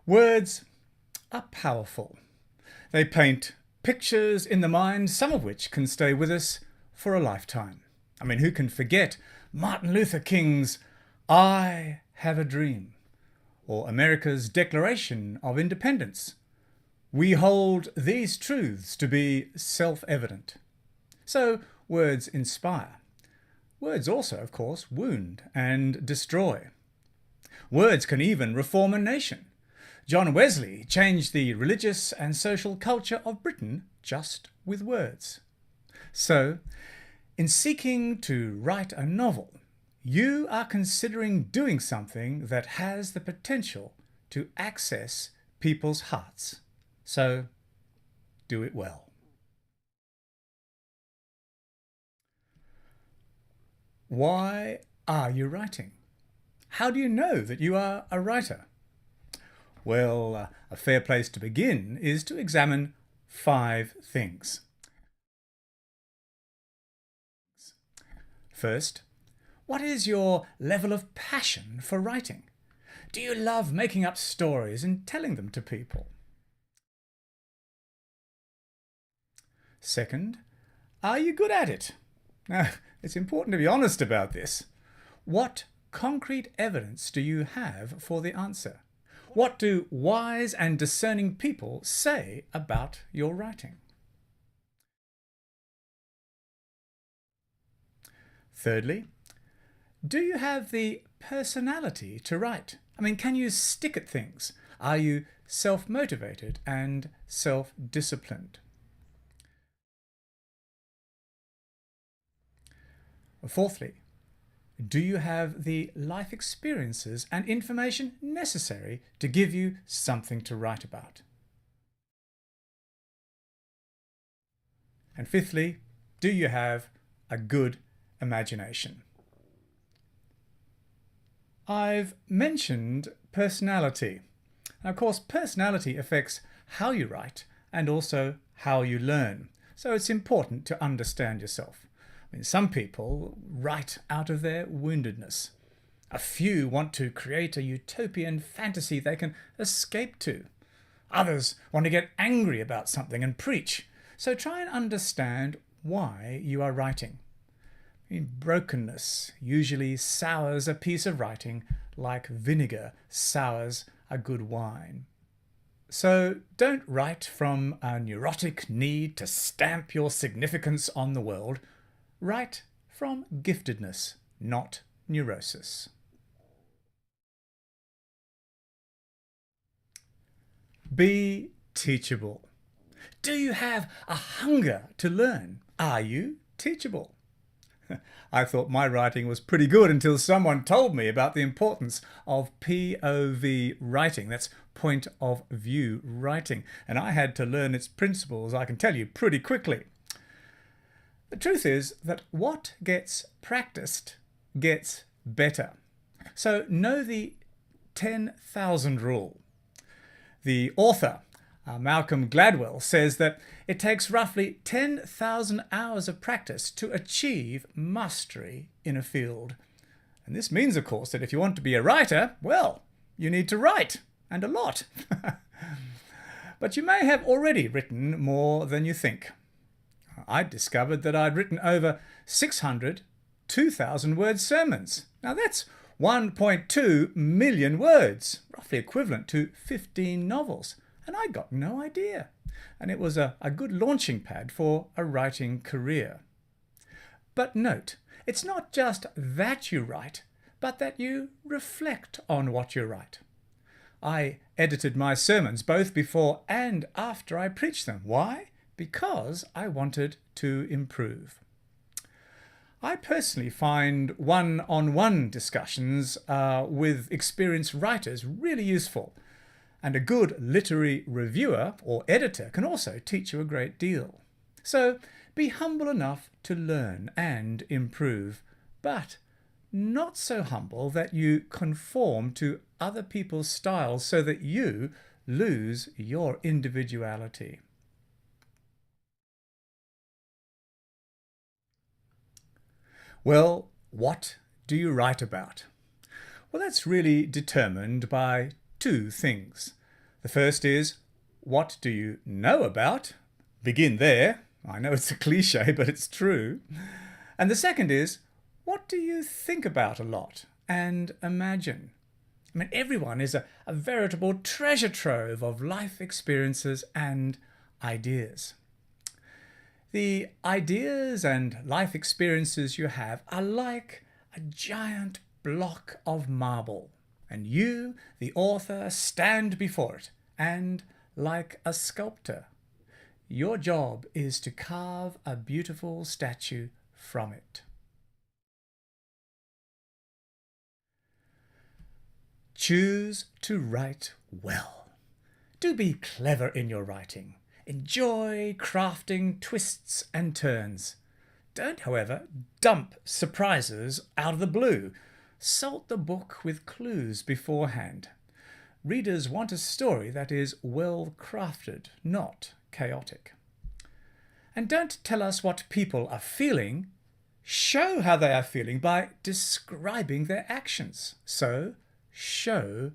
Words are powerful. They paint pictures in the mind, some of which can stay with us for a lifetime. I mean, who can forget Martin Luther King's "I have a dream," or America's Declaration of Independence? We hold these truths to be self-evident. So words inspire. Words also, of course, wound and destroy. Words can even reform a nation. John Wesley changed the religious and social culture of Britain just with words. So, in seeking to write a novel, you are considering doing something that has the potential to access people's hearts. So, do it well. Why are you writing? How do you know that you are a writer? Well, a fair place to begin is to examine 5 things. First, what is your level of passion for writing? Do you love making up stories and telling them to people? Second, are you good at it? Now, it's important to be honest about this. What concrete evidence do you have for the answer? What do wise and discerning people say about your writing? Thirdly, do you have the personality to write? I mean, can you stick at things? Are you self-motivated and self-disciplined? Fourthly, do you have the life experiences and information necessary to give you something to write about? And fifthly, do you have a good imagination? I've mentioned personality. Now, of course, personality affects how you write and also how you learn. So it's important to understand yourself. I mean, some people write out of their woundedness. A few want to create a utopian fantasy they can escape to. Others want to get angry about something and preach. So try and understand why you are writing. I mean, brokenness usually sours a piece of writing like vinegar sours a good wine. So don't write from a neurotic need to stamp your significance on the world. Write from giftedness, not neurosis. Be teachable. Do you have a hunger to learn? Are you teachable? I thought my writing was pretty good until someone told me about the importance of POV writing. That's point of view writing. And I had to learn its principles, I can tell you, pretty quickly. The truth is that what gets practiced gets better. So know the 10,000 rule. The author, Malcolm Gladwell, says that it takes roughly 10,000 hours of practice to achieve mastery in a field. And this means, of course, that if you want to be a writer, well, you need to write, and a lot. But you may have already written more than you think. I discovered that I'd written over 600 2,000-word sermons. Now that's 1.2 million words, roughly equivalent to 15 novels. And I got no idea. And it was a good launching pad for a writing career. But note, it's not just that you write, but that you reflect on what you write. I edited my sermons both before and after I preached them. Why? Because I wanted to improve. I personally find one-on-one discussions with experienced writers really useful, and a good literary reviewer or editor can also teach you a great deal. So be humble enough to learn and improve, but not so humble that you conform to other people's styles so that you lose your individuality. Well, what do you write about? Well, that's really determined by 2 things. The first is, what do you know about? Begin there. I know it's a cliche, but it's true. And the second is, what do you think about a lot and imagine? I mean, everyone is a veritable treasure trove of life experiences and ideas. The ideas and life experiences you have are like a giant block of marble, and you, the author, stand before it, and like a sculptor, your job is to carve a beautiful statue from it. Choose to write well. Do be clever in your writing. Enjoy crafting twists and turns. Don't, however, dump surprises out of the blue. Salt the book with clues beforehand. Readers want a story that is well crafted, not chaotic. And don't tell us what people are feeling. Show how they are feeling by describing their actions. So, show,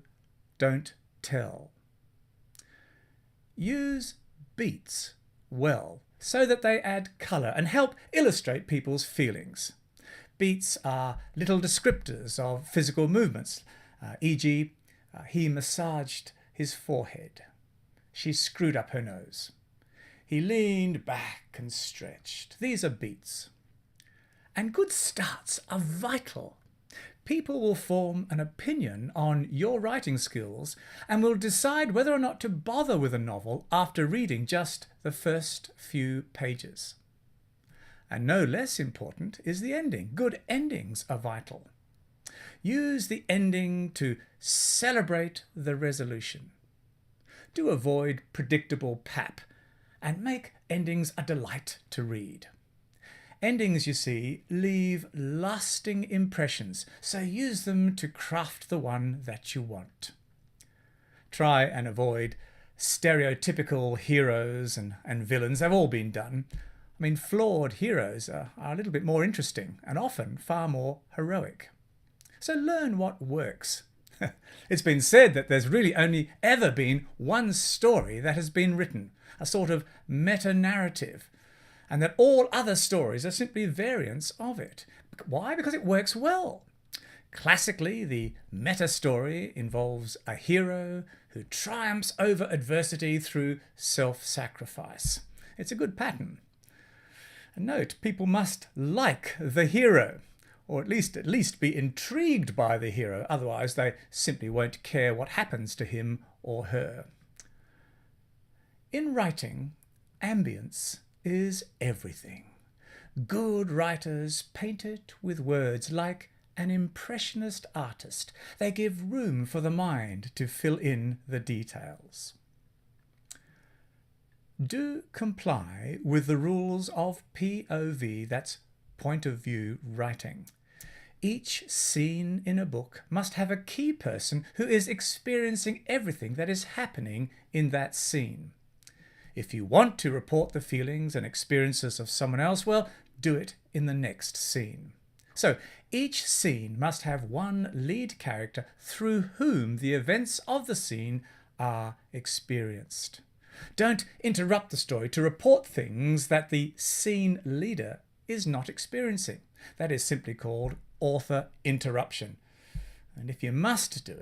don't tell. Use beats well so that they add colour and help illustrate people's feelings. Beats are little descriptors of physical movements, e.g., he massaged his forehead. She screwed up her nose. He leaned back and stretched. These are beats. And good starts are vital. People will form an opinion on your writing skills and will decide whether or not to bother with a novel after reading just the first few pages. And no less important is the ending. Good endings are vital. Use the ending to celebrate the resolution. Do avoid predictable pap and make endings a delight to read. Endings, you see, leave lasting impressions, so use them to craft the one that you want. Try and avoid stereotypical heroes and villains. They've all been done. I mean, flawed heroes are a little bit more interesting and often far more heroic. So learn what works. It's been said that there's really only ever been one story that has been written, a sort of meta-narrative, and that all other stories are simply variants of it. Why? Because it works well. Classically, the meta-story involves a hero who triumphs over adversity through self-sacrifice. It's a good pattern. And note, people must like the hero, or at least be intrigued by the hero, otherwise they simply won't care what happens to him or her. In writing, ambience is everything. Good writers paint it with words like an impressionist artist. They give room for the mind to fill in the details. Do comply with the rules of POV, that's point of view writing. Each scene in a book must have a key person who is experiencing everything that is happening in that scene. If you want to report the feelings and experiences of someone else, well, do it in the next scene. So each scene must have one lead character through whom the events of the scene are experienced. Don't interrupt the story to report things that the scene leader is not experiencing. That is simply called author interruption. And if you must do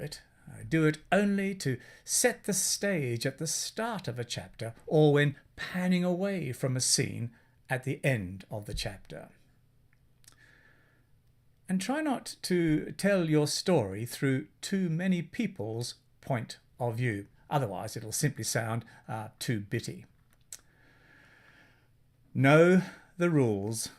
it only to set the stage at the start of a chapter or when panning away from a scene at the end of the chapter. And try not to tell your story through too many people's point of view. Otherwise, it'll simply sound too bitty. Know the rules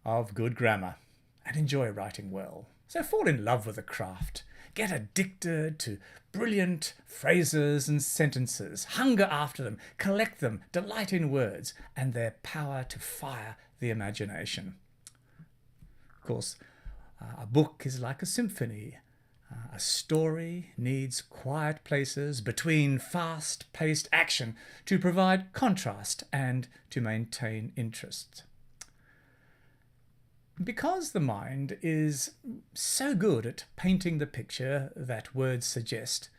of good grammar and enjoy writing well. So fall in love with the craft. Get addicted to brilliant phrases and sentences. Hunger after them. Collect them. Delight in words and their power to fire the imagination. Of course, a book is like a symphony. A story needs quiet places between fast-paced action to provide contrast and to maintain interest. Because the mind is so good at painting the picture that words suggest,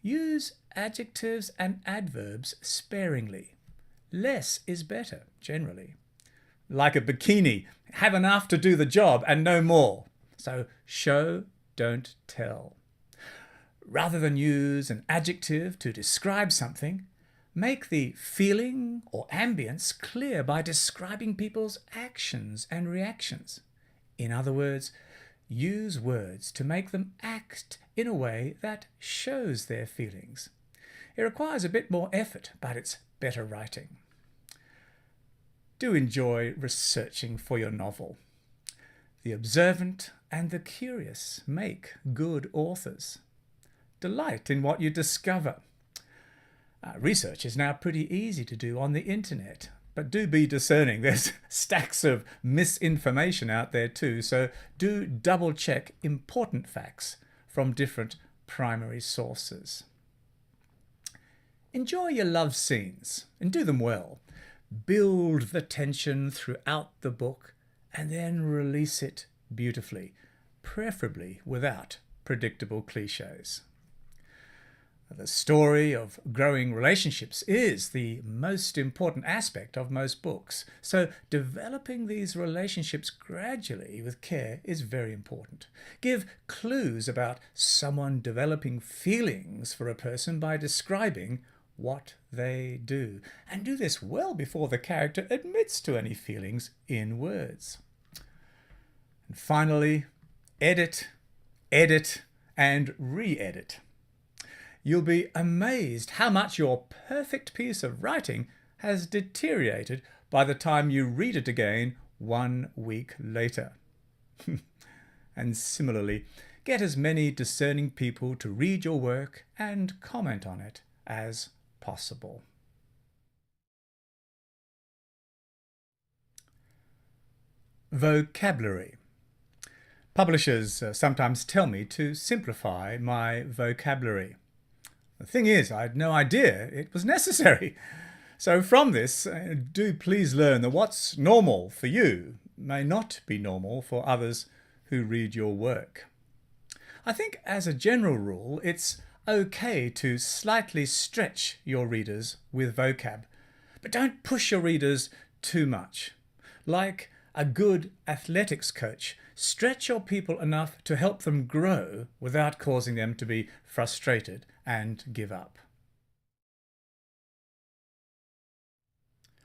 use adjectives and adverbs sparingly. Less is better, generally. Like a bikini, have enough to do the job and no more. So show, don't tell. Rather than use an adjective to describe something, make the feeling or ambience clear by describing people's actions and reactions. In other words, use words to make them act in a way that shows their feelings. It requires a bit more effort, but it's better writing. Do enjoy researching for your novel. The observant and the curious make good authors. Delight in what you discover. Research is now pretty easy to do on the internet, but do be discerning. There's stacks of misinformation out there too, so do double check important facts from different primary sources. Enjoy your love scenes and do them well. Build the tension throughout the book and then release it beautifully, preferably without predictable cliches. The story of growing relationships is the most important aspect of most books, so developing these relationships gradually with care is very important. Give clues about someone developing feelings for a person by describing what they do, and do this well before the character admits to any feelings in words. And finally, edit, and re-edit. You'll be amazed how much your perfect piece of writing has deteriorated by the time you read it again 1 week later. And similarly, get as many discerning people to read your work and comment on it as possible. Vocabulary. Publishers sometimes tell me to simplify my vocabulary. The thing is, I had no idea it was necessary. So from this, do please learn that what's normal for you may not be normal for others who read your work. I think as a general rule, it's okay to slightly stretch your readers with vocab, but don't push your readers too much. Like a good athletics coach, stretch your people enough to help them grow without causing them to be frustrated and give up.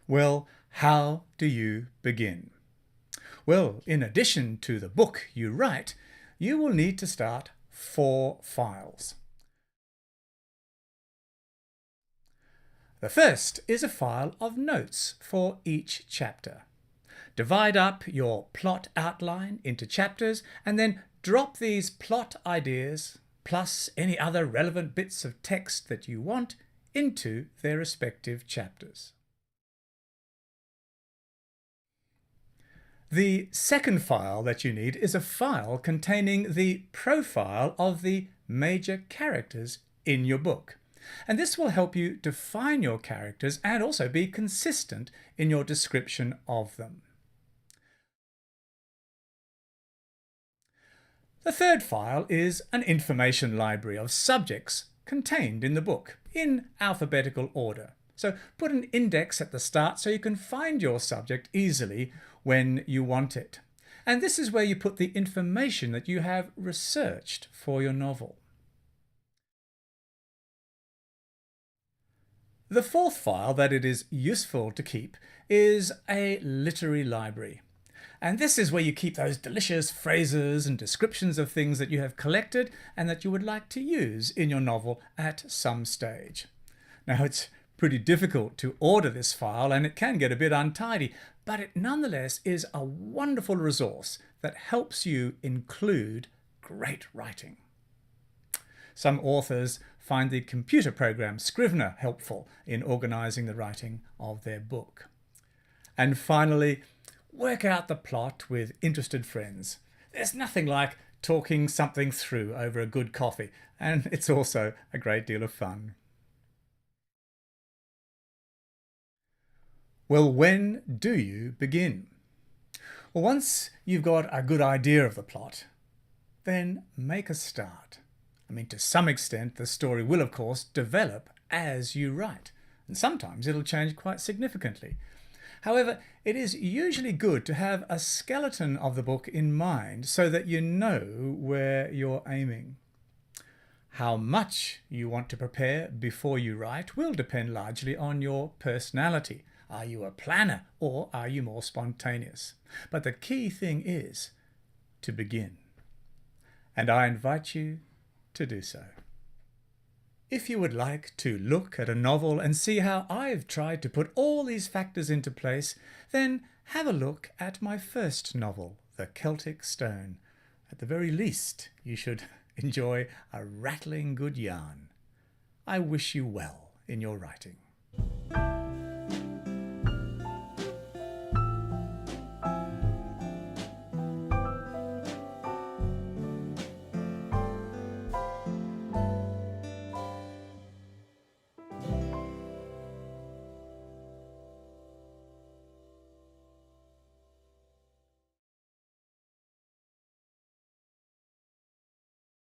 Well, how do you begin? Well, in addition to the book you write, you will need to start 4 files. The first is a file of notes for each chapter. Divide up your plot outline into chapters and then drop these plot ideas plus any other relevant bits of text that you want into their respective chapters. The second file that you need is a file containing the profile of the major characters in your book. And this will help you define your characters and also be consistent in your description of them. The third file is an information library of subjects contained in the book in alphabetical order. So put an index at the start so you can find your subject easily when you want it. And this is where you put the information that you have researched for your novel. The fourth file that it is useful to keep is a literary library. And this is where you keep those delicious phrases and descriptions of things that you have collected and that you would like to use in your novel at some stage. Now, it's pretty difficult to order this file and it can get a bit untidy, but it nonetheless is a wonderful resource that helps you include great writing. Some authors find the computer program Scrivener helpful in organizing the writing of their book. And finally, work out the plot with interested friends. There's nothing like talking something through over a good coffee, and it's also a great deal of fun. Well, when do you begin? Well, once you've got a good idea of the plot, then make a start. To some extent, the story will, of course, develop as you write, and sometimes it'll change quite significantly. However, it is usually good to have a skeleton of the book in mind so that you know where you're aiming. How much you want to prepare before you write will depend largely on your personality. Are you a planner or are you more spontaneous? But the key thing is to begin. And I invite you to do so. If you would like to look at a novel and see how I've tried to put all these factors into place, then have a look at my first novel, The Celtic Stone. At the very least, you should enjoy a rattling good yarn. I wish you well in your writing.